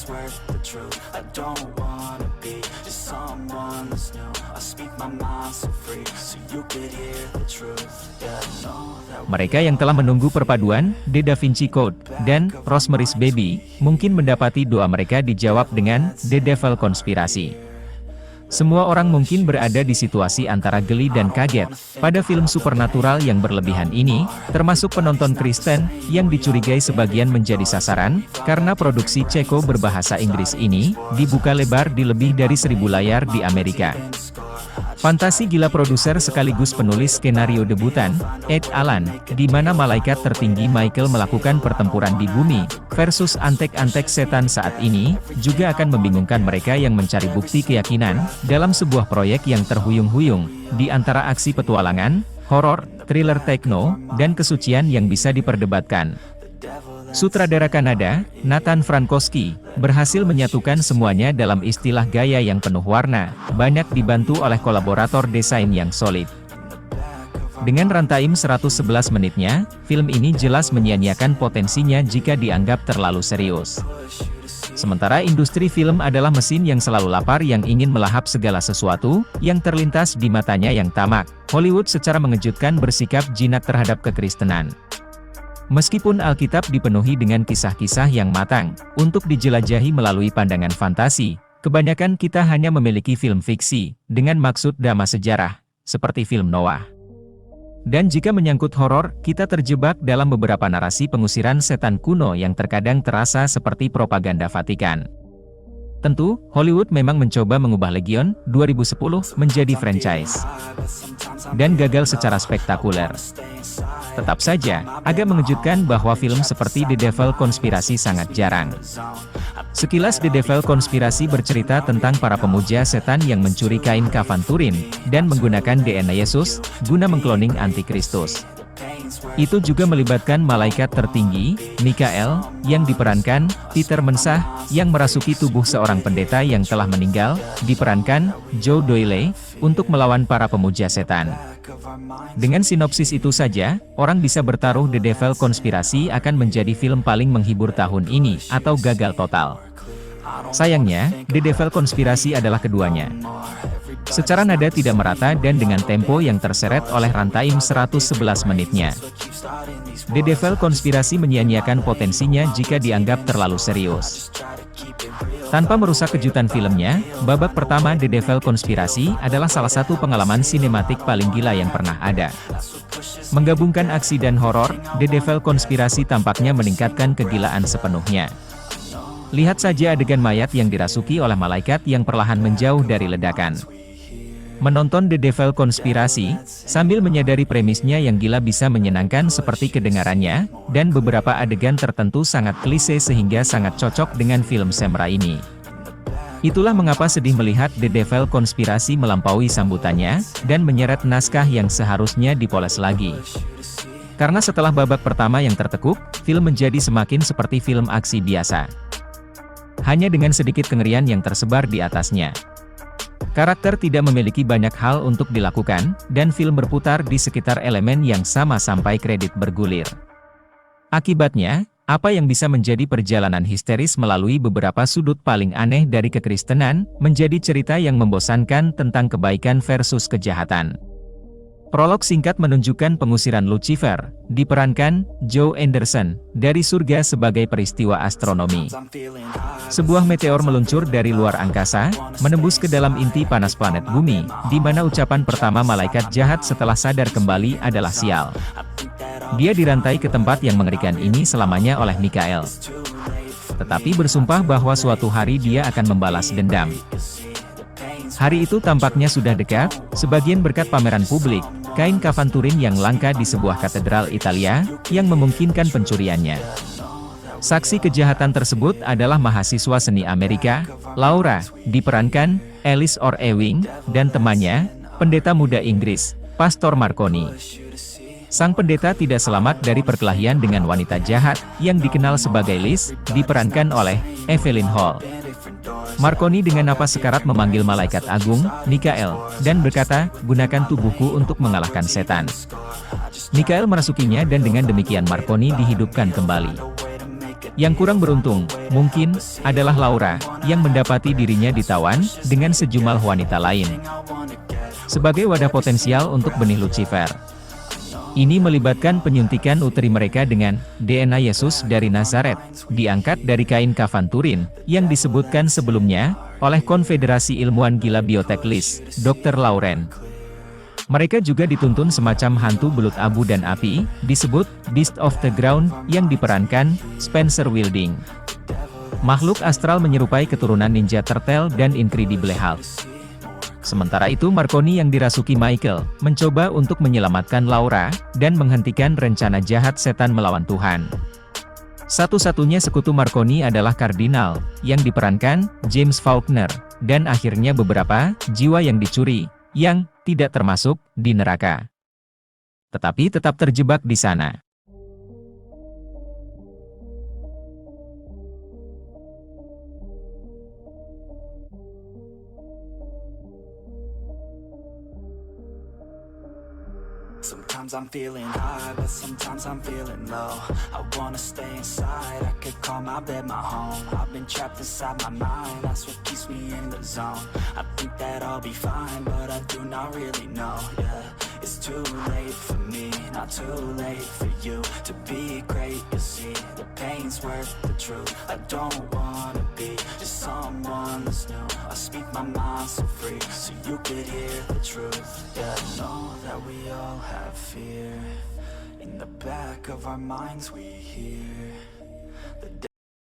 worth the truth. I don't wanna be just someone that's new. I speak my mind so free, so you could hear the truth. Yeah, I know that Mereka yang telah menunggu perpaduan The Da Vinci Code dan Rosemary's Baby mungkin mendapati doa mereka dijawab dengan The Devil Konspirasi. Semua orang mungkin berada di situasi antara geli dan kaget pada film supernatural yang berlebihan ini, termasuk penonton Kristen yang dicurigai sebagian menjadi sasaran karena produksi Ceko berbahasa Inggris ini dibuka lebar di lebih dari 1.000 layar di Amerika. Fantasi gila produser sekaligus penulis skenario debutan, Ed Allan, di mana malaikat tertinggi Michael melakukan pertempuran di bumi versus antek-antek setan saat ini, juga akan membingungkan mereka yang mencari bukti keyakinan dalam sebuah proyek yang terhuyung-huyung di antara aksi petualangan, horor, thriller techno, dan kesucian yang bisa diperdebatkan. Sutradara Kanada, Nathan Frankowski, berhasil menyatukan semuanya dalam istilah gaya yang penuh warna, banyak dibantu oleh kolaborator desain yang solid. Dengan runtime 111 menitnya, film ini jelas menyia-nyiakan potensinya jika dianggap terlalu serius. Sementara industri film adalah mesin yang selalu lapar yang ingin melahap segala sesuatu yang terlintas di matanya yang tamak, Hollywood secara mengejutkan bersikap jinak terhadap kekristenan. Meskipun Alkitab dipenuhi dengan kisah-kisah yang matang, untuk dijelajahi melalui pandangan fantasi, kebanyakan kita hanya memiliki film fiksi, dengan maksud drama sejarah, seperti film Noah. Dan jika menyangkut horor, kita terjebak dalam beberapa narasi pengusiran setan kuno yang terkadang terasa seperti propaganda Vatikan. Tentu, Hollywood memang mencoba mengubah Legion 2010 menjadi franchise. Dan gagal secara spektakuler. Tetap saja, agak mengejutkan bahwa film seperti The Devil Konspirasi sangat jarang. Sekilas The Devil Konspirasi bercerita tentang para pemuja setan yang mencuri kain kafan Turin, dan menggunakan DNA Yesus, guna mengkloning antikristus. Itu juga melibatkan malaikat tertinggi, Mikael, yang diperankan Peter Mensah, yang merasuki tubuh seorang pendeta yang telah meninggal, diperankan Joe Doyle, untuk melawan para pemuja setan. Dengan sinopsis itu saja, orang bisa bertaruh The Devil Konspirasi akan menjadi film paling menghibur tahun ini, atau gagal total. Sayangnya, The Devil Konspirasi adalah keduanya. Secara nada tidak merata dan dengan tempo yang terseret oleh runtime 111 menitnya. The Devil Konspirasi menyia-nyiakan potensinya jika dianggap terlalu serius. Tanpa merusak kejutan filmnya, babak pertama The Devil Konspirasi adalah salah satu pengalaman sinematik paling gila yang pernah ada. Menggabungkan aksi dan horor, The Devil Konspirasi tampaknya meningkatkan kegilaan sepenuhnya. Lihat saja adegan mayat yang dirasuki oleh malaikat yang perlahan menjauh dari ledakan. Menonton The Devil Konspirasi, sambil menyadari premisnya yang gila bisa menyenangkan seperti kedengarannya, dan beberapa adegan tertentu sangat klise sehingga sangat cocok dengan film Sam Raimi. Itulah mengapa sedih melihat The Devil Konspirasi melampaui sambutannya, dan menyeret naskah yang seharusnya dipoles lagi. Karena setelah babak pertama yang tertekuk, film menjadi semakin seperti film aksi biasa. Hanya dengan sedikit kengerian yang tersebar di atasnya. Karakter tidak memiliki banyak hal untuk dilakukan, dan film berputar di sekitar elemen yang sama sampai kredit bergulir. Akibatnya, apa yang bisa menjadi perjalanan histeris melalui beberapa sudut paling aneh dari kekristenan, menjadi cerita yang membosankan tentang kebaikan versus kejahatan. Prolog singkat menunjukkan pengusiran Lucifer, diperankan Joe Anderson, dari surga sebagai peristiwa astronomi. Sebuah meteor meluncur dari luar angkasa, menembus ke dalam inti panas planet bumi, di mana ucapan pertama malaikat jahat setelah sadar kembali adalah sial. Dia dirantai ke tempat yang mengerikan ini selamanya oleh Mikael. Tetapi bersumpah bahwa suatu hari dia akan membalas dendam. Hari itu tampaknya sudah dekat, sebagian berkat pameran publik, kain kafan Turin yang langka di sebuah katedral Italia, yang memungkinkan pencuriannya. Saksi kejahatan tersebut adalah mahasiswa seni Amerika, Laura, diperankan Alice Or Ewing, dan temannya, pendeta muda Inggris, Pastor Marconi. Sang pendeta tidak selamat dari perkelahian dengan wanita jahat, yang dikenal sebagai Liz, diperankan oleh Evelyn Hall. Marconi dengan napas sekarat memanggil malaikat agung, Mikael, dan berkata, gunakan tubuhku untuk mengalahkan setan. Mikael merasukinya dan dengan demikian Marconi dihidupkan kembali. Yang kurang beruntung, mungkin, adalah Laura, yang mendapati dirinya ditawan, dengan sejumlah wanita lain. Sebagai wadah potensial untuk benih Lucifer. Ini melibatkan penyuntikan uteri mereka dengan DNA Yesus dari Nazaret, diangkat dari kain kafan Turin, yang disebutkan sebelumnya, oleh Konfederasi Ilmuwan Gila Bioteklis, Dr. Lauren. Mereka juga dituntun semacam hantu belut abu dan api, disebut Beast of the Ground, yang diperankan Spencer Wilding. Makhluk astral menyerupai keturunan Ninja Turtle dan Incredible Hulk. Sementara itu Marconi yang dirasuki Michael, mencoba untuk menyelamatkan Laura, dan menghentikan rencana jahat setan melawan Tuhan. Satu-satunya sekutu Marconi adalah Kardinal, yang diperankan James Faulkner, dan akhirnya beberapa jiwa yang dicuri, yang tidak termasuk di neraka. Tetapi tetap terjebak di sana. Sometimes I'm feeling high, but sometimes I'm feeling low. I wanna stay inside, I could call my bed my home. I've been trapped inside my mind, that's what keeps me in the zone. I think that I'll be fine, but I do not really know, yeah. It's too late for me, not too late for you. To be great, you see, the pain's worth the truth. I don't wanna be just someone that's new. I speak my mind so free, so you could hear the truth. Yeah, I know that we all have fear. In the back of our minds we hear